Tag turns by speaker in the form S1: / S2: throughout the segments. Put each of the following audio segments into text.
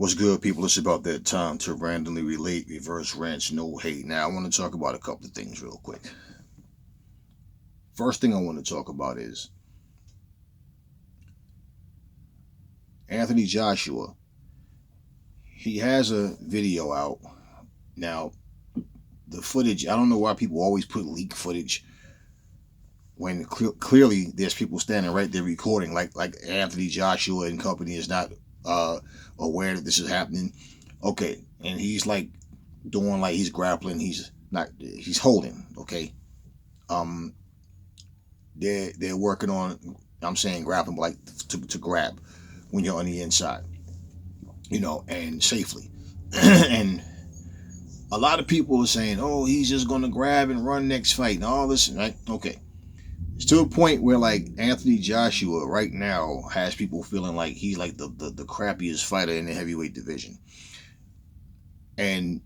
S1: What's good, people? It's about that time to randomly relate, reverse rants, no hate. Now, I want to talk about a couple of things real quick. First thing I want to talk about is Anthony Joshua. He has a video out. Now, the footage, I don't know why people always put leak footage when clearly there's people standing right there recording, like Anthony Joshua and company is not aware that this is happening. Okay, and he's like doing like he's grappling. He's holding. Okay, um, they're working on. I'm saying grappling, like to grab when you're on the inside, and safely. And a lot of people are saying, "Oh, he's just gonna grab and run next fight," and all this. Right? Okay, it's to a point where like Anthony Joshua right now has people feeling like he's like the crappiest fighter in the heavyweight division. And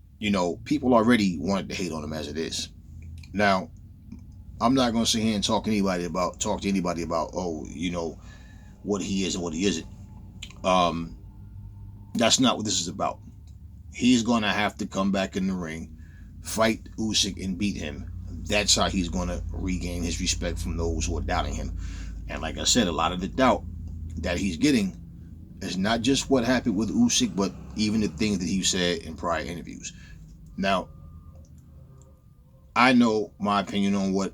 S1: people already wanted to hate on him as it is. Now, I'm not gonna sit here and talk to anybody about what he is and what he isn't. Um, that's not what this is about. He's gonna have to come back in the ring, fight Usyk and beat him. That's how he's gonna regain his respect from those who are doubting him. And like I said, a lot of the doubt that he's getting is not just what happened with Usyk, but even the things that he said in prior interviews. Now, I know my opinion on what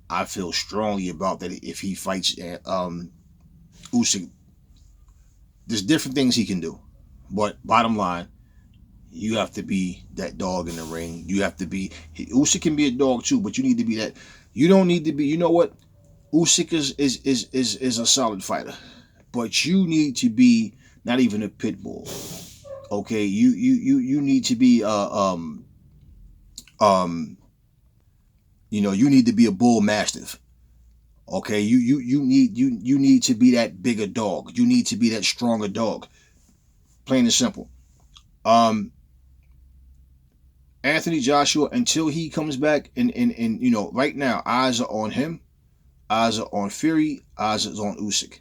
S1: I feel strongly about that if he fights Usyk, there's different things he can do. But bottom line, you have to be that dog in the ring. You have to be. Usyk can be a dog too, but you need to be that. You don't need to be. You know what? Usyk is a solid fighter, but you need to be not even a pit bull. Okay, you need to be um you need to be a bull mastiff. Okay, you need to be that bigger dog. You need to be that stronger dog. Plain and simple. Um, Anthony Joshua, until he comes back, and right now eyes are on him, eyes are on Fury, eyes are on Usyk.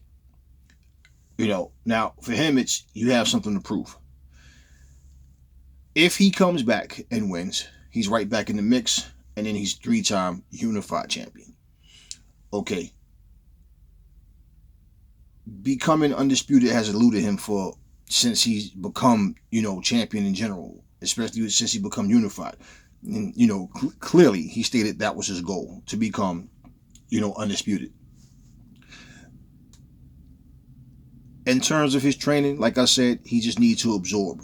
S1: Now for him, it's you have something to prove. If he comes back and wins, he's right back in the mix, and then he's three-time unified champion. Okay, becoming undisputed has eluded him for since he's become champion in general, especially since he become unified. And clearly he stated that was his goal, to become undisputed. In terms of his training, like I said, he just needs to absorb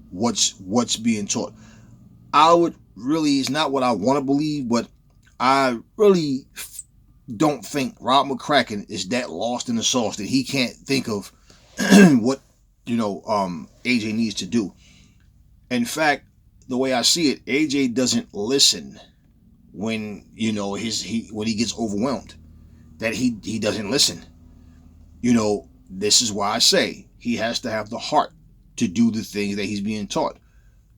S1: what's being taught. I would really, it's not what I want to believe, but I really don't think Rob McCracken is that lost in the sauce that he can't think of what AJ needs to do. In fact, the way I see it, AJ doesn't listen when when he gets overwhelmed. That he doesn't listen. This is why I say he has to have the heart to do the things that he's being taught.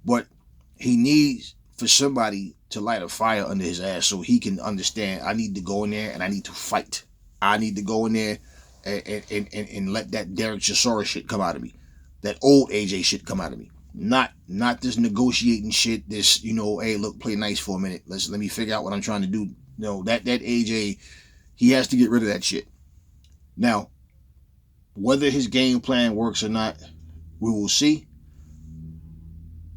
S1: But he needs for somebody to light a fire under his ass so he can understand, I need to go in there and I need to fight. I need to go in there and let that Derek Chisora shit come out of me. That old AJ shit come out of me. Not this negotiating shit, this, hey, look, play nice for a minute. Let me figure out what I'm trying to do. That AJ, he has to get rid of that shit. Now, whether his game plan works or not, we will see.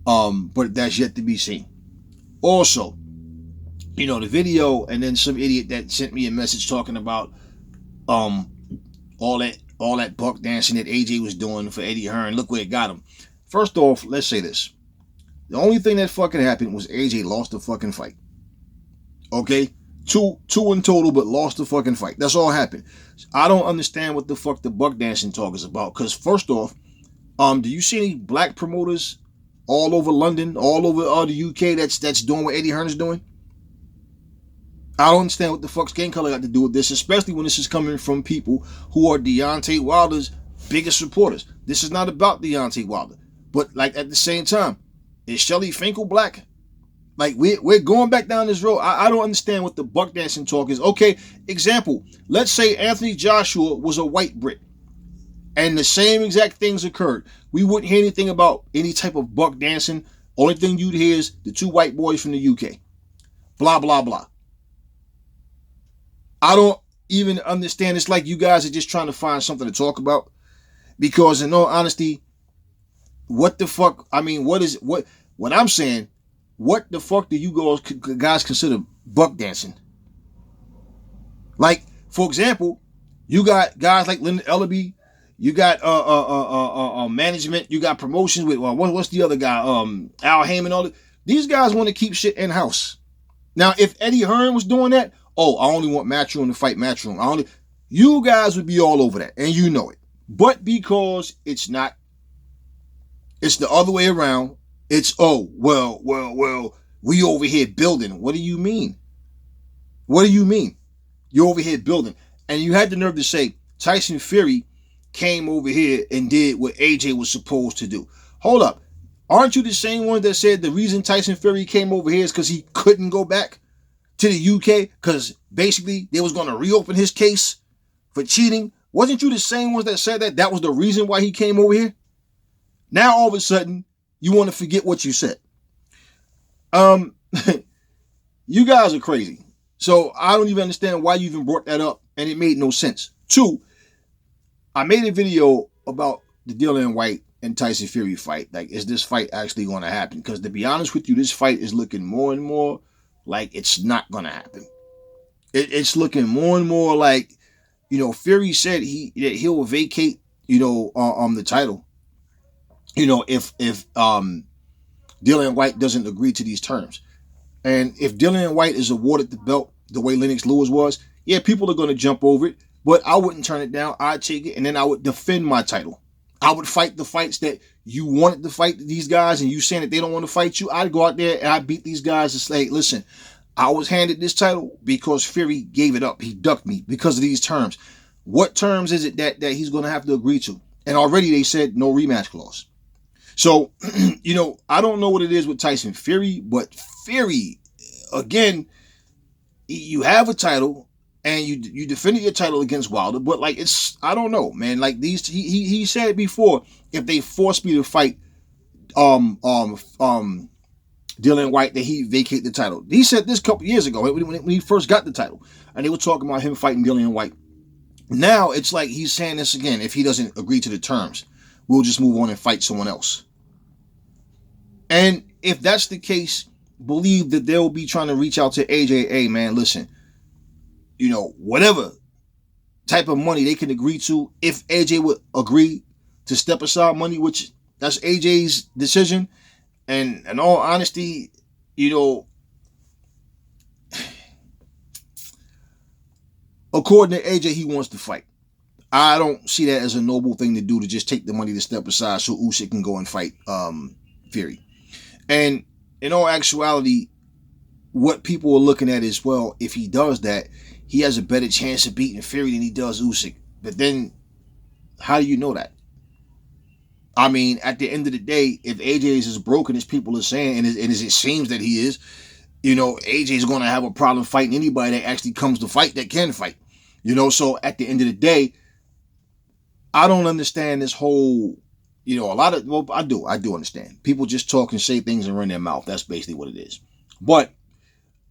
S1: But that's yet to be seen. Also, the video, and then some idiot that sent me a message talking about all that buck dancing that AJ was doing for Eddie Hearn. Look where it got him. First off, let's say this. The only thing that fucking happened was AJ lost the fucking fight. Okay? Two in total, but lost the fucking fight. That's all happened. I don't understand what the fuck the buck dancing talk is about. Because first off, do you see any black promoters all over London, all over the UK that's doing what Eddie Hearn is doing? I don't understand what the fuck skin color got to do with this, especially when this is coming from people who are Deontay Wilder's biggest supporters. This is not about Deontay Wilder. But like at the same time, is Shelly Finkel black? Like we're going back down this road. I don't understand what the buck dancing talk is. Okay, example. Let's say Anthony Joshua was a white Brit. And the same exact things occurred. We wouldn't hear anything about any type of buck dancing. Only thing you'd hear is the two white boys from the UK. Blah, blah, blah. I don't even understand. It's like you guys are just trying to find something to talk about. Because in all honesty, what the fuck? I mean, what I'm saying, what the fuck do you guys consider buck dancing? Like, for example, you got guys like Leonard Ellaby, you got management, you got promotions with what's the other guy? Al Heyman, all that. These guys want to keep shit in house. Now, if Eddie Hearn was doing that, oh, I only want Matchroom to fight Matchroom. You guys would be all over that, and you know it. But because it's not, it's the other way around. It's, oh, well, we over here building. What do you mean? What do you mean? You're over here building. And you had the nerve to say Tyson Fury came over here and did what AJ was supposed to do. Hold up. Aren't you the same one that said the reason Tyson Fury came over here is because he couldn't go back to the UK? Because basically they was going to reopen his case for cheating. Wasn't you the same ones that said that was the reason why he came over here? Now all of a sudden you want to forget what you said. You guys are crazy. So I don't even understand why you even brought that up, and it made no sense. 2, I made a video about the Dillian Whyte and Tyson Fury fight. Like, is this fight actually going to happen? Because to be honest with you, this fight is looking more and more like it's not going to happen. It's looking more and more like, Fury said he'll vacate, the title. If Dillian Whyte doesn't agree to these terms. And if Dillian Whyte is awarded the belt the way Lennox Lewis was, yeah, people are going to jump over it, but I wouldn't turn it down. I'd take it, and then I would defend my title. I would fight the fights that you wanted to fight these guys, and you saying that they don't want to fight you. I'd go out there and I'd beat these guys and say, listen, I was handed this title because Fury gave it up. He ducked me because of these terms. What terms is it that he's going to have to agree to? And already they said no rematch clause. So, I don't know what it is with Tyson Fury, but Fury, again, you have a title and you defended your title against Wilder, but like, I don't know, man. Like he said before, if they force me to fight Dillian Whyte, that he vacate the title. He said this a couple years ago when he first got the title, and they were talking about him fighting Dillian Whyte. Now it's like he's saying this again. If he doesn't agree to the terms, we'll just move on and fight someone else. And if that's the case, believe that they'll be trying to reach out to AJ. Hey, man, listen, whatever type of money they can agree to, if AJ would agree to step aside money, which that's AJ's decision. And in all honesty, according to AJ, he wants to fight. I don't see that as a noble thing to do, to just take the money to step aside so Usyk can go and fight Fury. And in all actuality, what people are looking at is, well, if he does that, he has a better chance of beating Fury than he does Usyk. But then, how do you know that? I mean, at the end of the day, if AJ is as broken as people are saying, and as it seems that he is, AJ is going to have a problem fighting anybody that actually comes to fight that can fight. So at the end of the day, I don't understand this whole, I do understand. People just talk and say things and run their mouth. That's basically what it is. But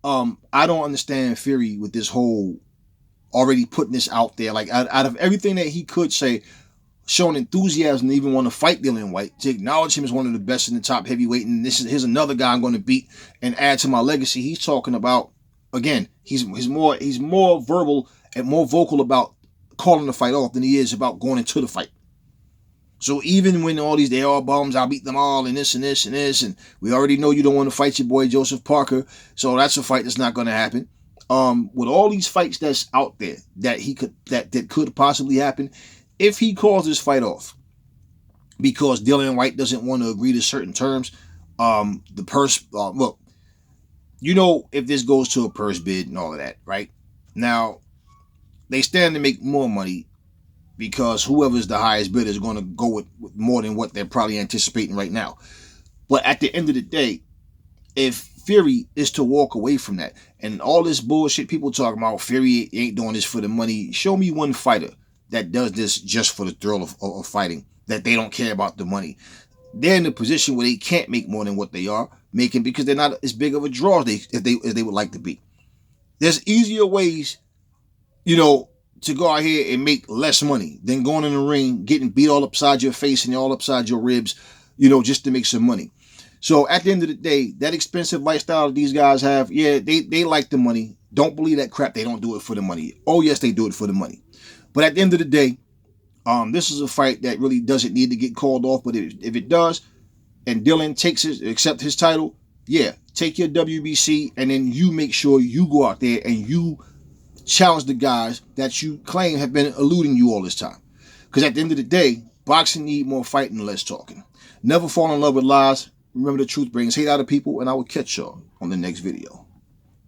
S1: I don't understand Fury with this whole already putting this out there. Like, out of everything that he could say, showing enthusiasm to even want to fight Dillian Whyte, to acknowledge him as one of the best in the top heavyweight, and here's another guy I'm going to beat and add to my legacy. He's talking about, again, he's more verbal and more vocal about calling the fight off than he is about going into the fight. So even when they all bums, I'll beat them all, and this and this and this, and we already know you don't want to fight your boy Joseph Parker, so that's a fight that's not going to happen. With all these fights that's out there that could possibly happen, if he calls this fight off because Dillian Whyte doesn't want to agree to certain terms, the purse, look, if this goes to a purse bid and all of that, right? Now, they stand to make more money because whoever's the highest bidder is going to go with more than what they're probably anticipating right now. But at the end of the day, if Fury is to walk away from that, and all this bullshit people talking about, Fury ain't doing this for the money, show me one fighter that does this just for the thrill of fighting, that they don't care about the money. They're in a position where they can't make more than what they are making because they're not as big of a draw as they would like to be. There's easier ways, to go out here and make less money than going in the ring, getting beat all upside your face and all upside your ribs, just to make some money. So at the end of the day, that expensive lifestyle that these guys have, yeah, they like the money. Don't believe that crap. They don't do it for the money. Oh, yes, they do it for the money. But at the end of the day, this is a fight that really doesn't need to get called off. But if it does, and Dylan accept his title, yeah, take your WBC, and then you make sure you go out there and you challenge the guys that you claim have been eluding you all this time. Because at the end of the day, boxing need more fighting and less talking. Never fall in love with lies. Remember, the truth brings hate out of people, and I will catch y'all on the next video.